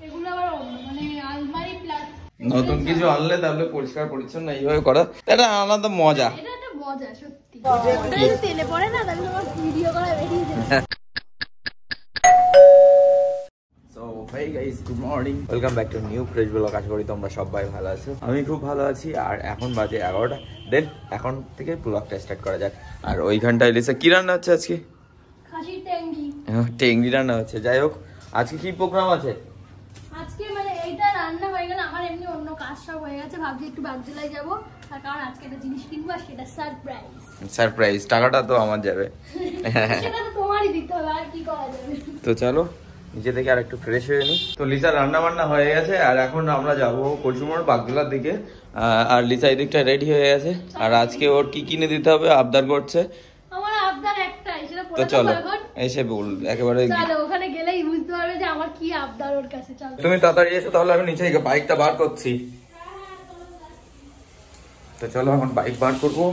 এগুলো আবার মানে আলমারি প্লাস নতুন কিছু আনলে তাহলে পরিষ্কার পরিচ্ছন্ন এইভাবে করা এটা আলাদা মজা। এটা একটা মজা সত্যি। এটা তেলে পড়ে না তাহলে তোমার ভিডিও করা বেরিয়ে যায়। So hey guys, good morning, welcome back to new fresh blog. আশা করি তোমরা সবাই ভালো আছো। আমি খুব ভালো আছি। আর এখন বাজে 11টা। দেন এখন থেকে ব্লগটা স্টার্ট করা যাক। আর ওইখানটায় লিসা কি রান্না হচ্ছে আজকে? খাসির ট্যাঙ্গি। টেংরি রান্না হচ্ছে। যাই হোক, আজকে কি প্রোগ্রাম আছে? আজকে মানে এইটা রান্না হয়ে গেল, আমার এমনি অন্য কাজ সব হয়ে গেছে। ভাবছি একটু বাগজেলায় যাবো, তার কারণ আজকে একটা জিনিস কিনবো আর সেটা সারপ্রাইজ। সারপ্রাইজ, টাকাটা তো আমার যাবে। সেটা তো তোমারই দিতে হবে, আর কি করা যাবে। তো চলো নিচে থেকে আর একটু ফ্রেশ হয়ে নি। তো লিসা রান্না বান্না হয়ে গেছে আর এখন আমরা যাবো কচুমোড় বাগদোলার দিকে। আর লিসা এই দিকটা রেডি হয়ে গেছে। আর আজকে ওর কি কিনে দিতে হবে আবদার করছে। আমার আবদার একটাই, সেটা তো চলো এখন এসে বল একেবারে। চলো ওখানে গেলেই বুঝতে পারবে যে আমার কি আবদার ওর কাছে। চলো তুমি তাড়াতাড়ি এসো, তাহলে আমি নিচে বাইকটা বার করছি। তো চলো এখন বাইক বার করবো,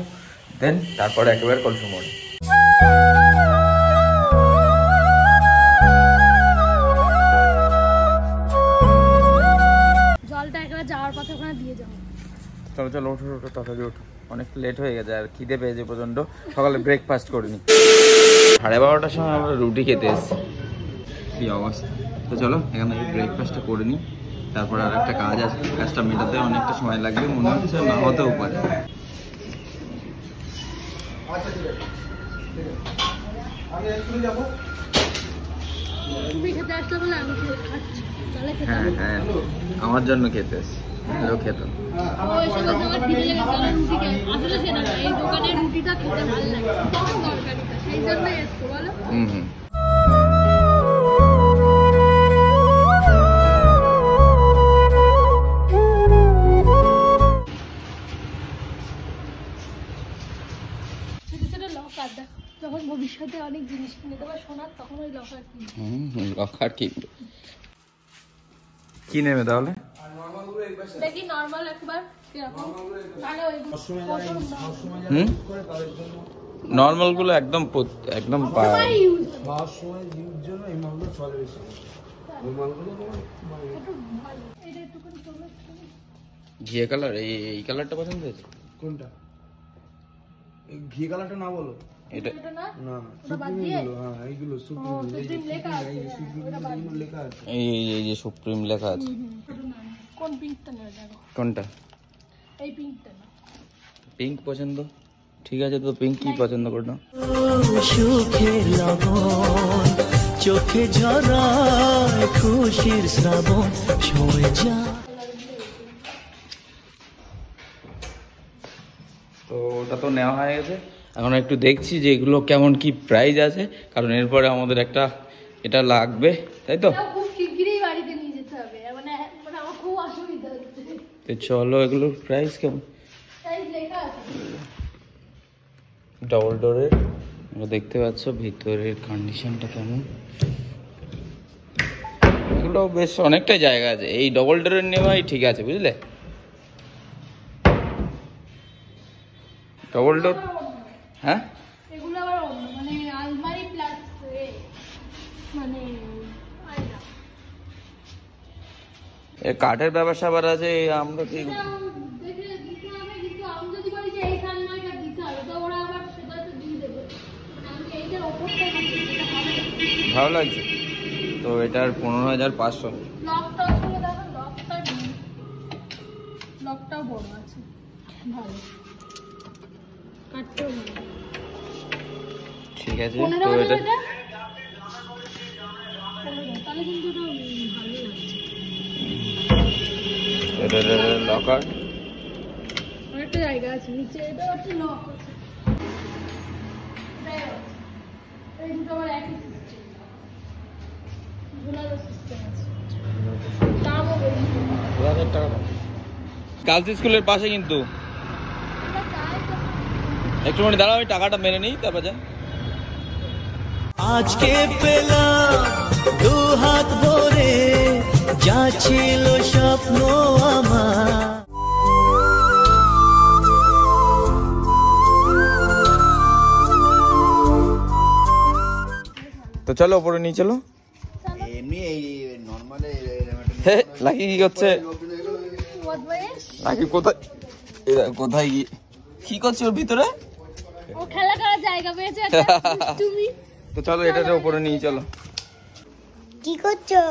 দেন তারপরে একেবারে কচুমোড়। জলটা একবার যাওয়ার পথে ওখানে দিয়ে যাবো। চলো চলো ওঠো ওঠো, তাড়াতাড়ি ওঠো, অনেক লেট হয়ে গেছে আর খিদে পেয়েছে প্রচন্ড। সকালে ব্রেকফাস্ট করিনি। 12:30টার সময় আমরা রুটি খেতে এসেছি, কি অবস্থা। তো চলো এখানে ব্রেকফাস্টটা করে নিই, তারপর আর একটা কাজ আছে, কাজটা মেটাতে অনেকটা সময় লাগবে মনে হচ্ছে, না হতেও পারে। তুমি খেতে আসলে বলে আমি খাচ্ছি। তাহলে খেতে হ্যাঁ হ্যাঁ, আমার জন্য খেতে এসেছি, খেতো। ও এসে বলতে আমার খিদে লেগেছে, তাহলে রুটি খাই। আসলে সেটা না, এই দোকানের রুটিটা খেতে ভালো লাগে, তরকারিটা, সেই জন্যই এসছো বলো। হুম। যখন ভবিষ্যতে অনেক জিনিস কিনে দেবো সোনার, তখন ওই লকার কিনবো। লকার কিনবে। কি নেবে তাহলে? দেখি নরমাল একবার নরমাল গুলো একদম একদম ঘিয়ে কালার। এই কালারটা পছন্দ হয়েছে? কোনটা? ঘি কালারটা না বলো, এটা না সুপ্রিম, হ্যাঁ এইগুলো সুপ্রিম, লেখা আছে এই যে সুপ্রিম লেখা আছে। কোন পিঙ্কটা নেবে দেখো? কোনটা? এই পিঙ্কটা না। পিঙ্ক পছন্দ, ঠিক আছে। তো পিঙ্ক কি পছন্দ করো? সুখে লগন চোখে ঝরায় খুশির শ্রাবণ ছুঁয়ে যা। তো ওটা তো নেওয়া হয়ে গেছে, এখন একটু দেখছি যে এগুলো কেমন কি প্রাইস আছে, কারণ এরপরে আমাদের একটা এটা লাগবে, তাই তো? খুব শিগগিরই বাড়িতে নিয়ে যেতে হবে, মানে আমার খুব অসুবিধা হচ্ছে। তো চলো এগুলোর প্রাইস কেমন। প্রাইস লেখা আছে ডবল ডোরের, দেখতে পাচ্ছ ভিতরের কন্ডিশনটা কেমন। এগুলো বেশ অনেকটা জায়গা আছে, এই ডবল ডোরের নেওয়াই ঠিক আছে, বুঝলে? ডবল ডোর, হ্যাঁ এগুলো আবার অন্য, মানে আলমারি প্লাস মানে আয়না। এ কাঠের ব্যবসা আবার আছে, আমরা কি দেখে দিতে হবে, কিন্তু আমি যদি বলি যে এই সালমারিটা দিতে হবে, তো ওরা আবার সেটা তো দিয়ে দেবে। মানে আমি এইটার ওপরটা দিচ্ছি, সেটা হবে না। ভালো লাগছে তো। এটার 15,500। লকটা আসলে দেখো, লকটাও বড় আছে, ভালো কাটতেও ভালো। ঠিক আছে। 15 তো এটা তাহলে কিন্তু এটা ভালো লাগছে। এটা লকার, অনেকটা জায়গা আছে নিচে, এটা হচ্ছে লক আছে। এই দুটো আমার একই সিস্টেম, ঝোলানো সিস্টেম আছে, দামও বেশি। 2,000 টাকা। গার্লস স্কুলের পাশে কিন্তু। একটু মানে দাঁড়াও, আমি টাকাটা মেনে নিই তারপর যা। আজকে পেলাম দু হাত ভরে যা ছিল স্বপ্ন আমার। তো চলো ওপরে নিয়ে চলো। এমনি এই নরমাল এরকম একটা হে লাকি কি করছে? বদমাইশ। লাকি কোথায়? কোথায় কি করছে ওর ভিতরে? ও খেলা করার জায়গা পেয়েছে একটা তুমি। তো চলো এটার উপরে নিয়ে চলো। কি করছো?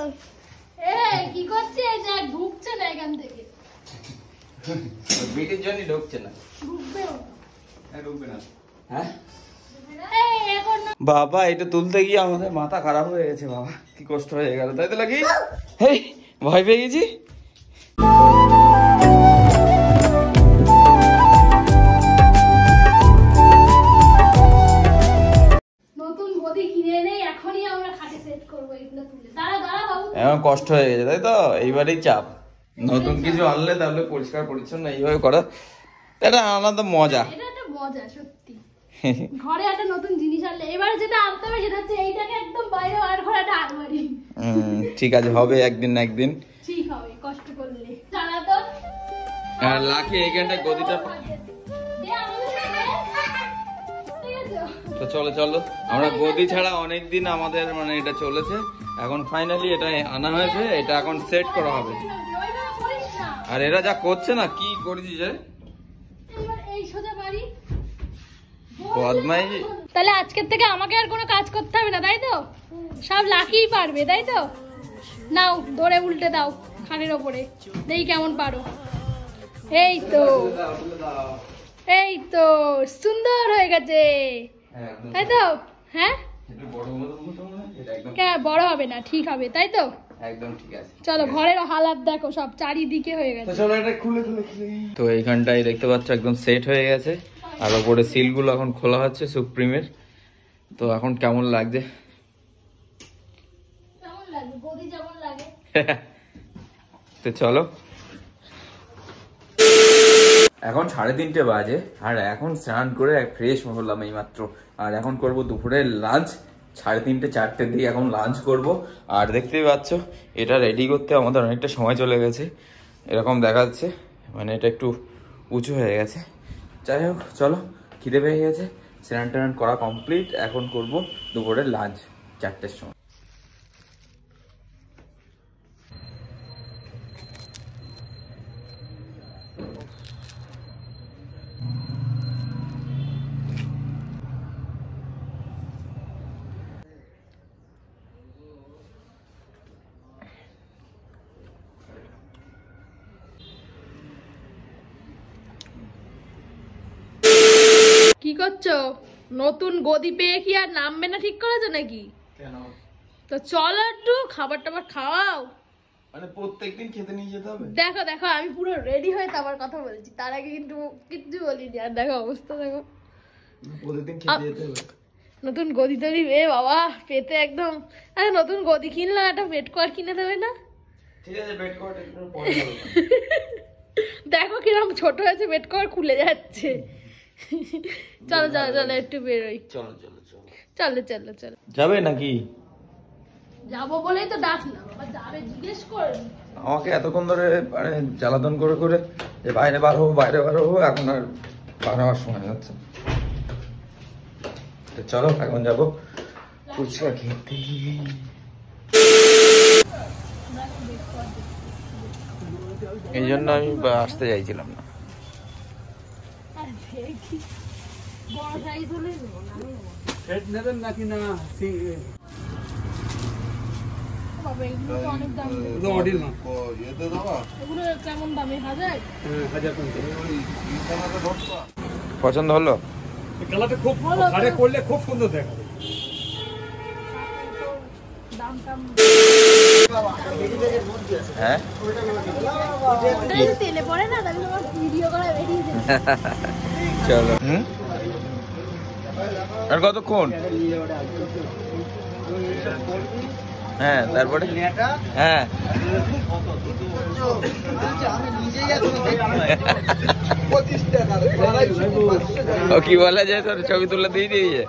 এই কি করছে? যা ঢুকছে না এখান থেকে। বিটির জন্য ঢুকছে না। ঢুকবেও। ঢুকবে না। হ্যাঁ? এই এখন না। বাবা এটা তুলতে গিয়ে আমাদের মাথা খারাপ হয়ে গেছে বাবা, কি কষ্ট হয়ে গেল, তাই তো লাগি? হেই ভয় পেয়ে গেছি। নতুন গদি কিনে এনে এখনই আমরা খাটে সেট করব এগুলো তুলে। দাঁড়া দাঁড়া বাবু। এখন কষ্ট হয়ে গেছে তাই তো, এইবারই চাপ। নতুন কিছু আনলে তাহলে পরিষ্কার পরিচ্ছন্ন এইভাবে করা, এটা আলাদা মজা। এটা একটা মজা সত্যি। ঘরে একটা নতুন জিনিস আনলে এবারে যেটা আনতে হবে সেটা হচ্ছে এইটাকে একদম বাইরে বার করে একটা আলমারি। ঠিক আছে, হবে একদিন না একদিন। ঠিক হবে কষ্ট করলে। দাঁড়া তো। আর লাকি এইখানটা গদিটা। দে আমাদের সাথে। ঠিক আছে। তো চলো চলো, আমরা গদি ছাড়া অনেকদিন আমাদের মানে এটা চলেছে, এখন ফাইনালি এটা আনা হয়েছে, এটা এখন সেট করা হবে। ওইভাবে করিস না। আর এরা যা করছে না, কি করেছিস রে? এবার এই সোজা বাড়ি। বদমাইশি। তাহলে আজকের থেকে আমাকে আর কোনো কাজ করতে হবে না, তাই তো? সব লাকিই পারবে, তাই তো? নাও ধরে উল্টে দাও খাটের ওপরে, দেখি কেমন পারো। এই তো, এই তো সুন্দর হয়ে গেছে, তাই তো? হ্যাঁ, বড় হবে না, ঠিক হবে, তাই তো? একদম ঠিক আছে। চলো ঘরের হালাত দেখো, সব চারিদিকে হয়ে গেছে। চলো এটা খুলে খুলে খুলে। তো এইখানটাই দেখতে পাচ্ছ একদম সেট হয়ে গেছে, আর ওপরে সিলগুলো এখন খোলা হচ্ছে সুপ্রিমের। তো এখন কেমন লাগছে? কেমন লাগে? গদি যেমন লাগে। তো চলো, এখন 3:30 বাজে, আর এখন স্নান করে ফ্রেশ হলাম এই মাত্র। আর এখন করব দুপুরের লাঞ্চ, 3:30 4টের দিকে এখন লাঞ্চ করব। আর দেখতেই পাচ্ছ এটা রেডি করতে আমাদের অনেকটা সময় চলে গেছে, এরকম দেখাচ্ছে, মানে এটা একটু উঁচু হয়ে গেছে। যাই হোক চলো, খিদে পেয়ে গেছে, স্নান টান করা কমপ্লিট, এখন করব দুপুরের লাঞ্চ 4টের সময়। কি করছো? নতুন গদি পেয়ে কি আর নামবে না ঠিক করেছো নাকি? কেন? তো চলো একটু খাবার টাবার খাওয়াও। মানে প্রত্যেকদিন খেতে নিয়ে যেতে হবে? দেখো দেখো আমি পুরো রেডি হয়ে তারপর কথা বলছি, তার আগে কিন্তু কিচ্ছু বলিনি। আর দেখো অবস্থা দেখো, প্রতিদিন খেতে যেতে হবে। নতুন গদি তৈরি এ বাবা পেতে একদম। আরে নতুন গদি কিনলাম, একটা বেড কভার কিনে দেবে না? ঠিক আছে, বেড কভারটা একটু পরে হবে। দেখো কিরকম ছোট হয়েছে, বেড কভার খুলে যাচ্ছে। চলো চলো চলো একটু বেরোই। চলো চলো চলো চলো চলো চলো। যাবে নাকি? যাবো বলেই তো ডাকলাম, আবার যাবে জিজ্ঞেস করে। আমাকে এতক্ষণ ধরে মানে জ্বালাতন করে করে যে বাইরে বার হবো বাইরে বার হবো, এখন আর বার হওয়ার সময় হচ্ছে। তো চলো এখন যাবো ফুচকা খেতে। এই জন্য আমি আসতে চাইছিলাম না। বড় সাইজ হলে নেবো না, সেট নেবেন নাকি না? বাবা এগুলো তো অনেক দাম। অডিল না এগুলো কেমন দামে? 1000? 1050। পছন্দ হলো? কালারটা খুব ঘাড়ে করলে খুব সুন্দর দেখাবে। দাম টাম হ্যাঁ তেলে পড়ে না, তাহলে তোমার ভিডিও করা বেরিয়ে যায়। চলো। আর কতক্ষণ? হ্যাঁ তারপরে হ্যাঁ ও কি বলা যায়, তোর ছবি তুলে দিয়ে দিয়েছে।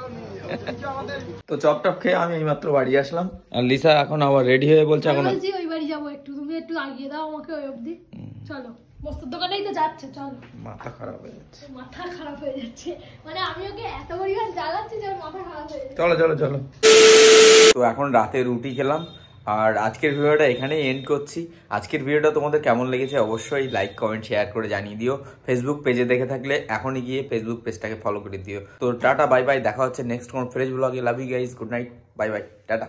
তো চপ টপ খেয়ে আমি এইমাত্র বাড়ি আসলাম, আর লিসা এখন আবার রেডি হয়ে বলছে এখন বলছি ওই বাড়ি যাবো, একটু তুমি একটু আগিয়ে দাও আমাকে ওই অবধি। চলো বস্তুর দোকানেই তো যাচ্ছে, চলো। মাথা খারাপ হয়ে যাচ্ছে, মাথা খারাপ হয়ে যাচ্ছে, মানে আমি ওকে এত পরিমাণ জ্বালাচ্ছি যে ওর মাথা খারাপ হয়ে যাচ্ছে। চলো চলো চলো। তো এখন রাতে রুটি খেলাম, আর আজকের ভিডিওটা এখানেই এন্ড করছি। আজকের ভিডিওটা তোমাদের কেমন লেগেছে অবশ্যই লাইক কমেন্ট শেয়ার করে জানিয়ে দিও। ফেসবুক পেজে দেখে থাকলে এখনই গিয়ে ফেসবুক পেজটাকে ফলো করে দিও। তো টাটা বাই বাই, দেখা হচ্ছে নেক্সট কোন ফ্রেশ ব্লগে। Love you guys, good night, bye bye, tata.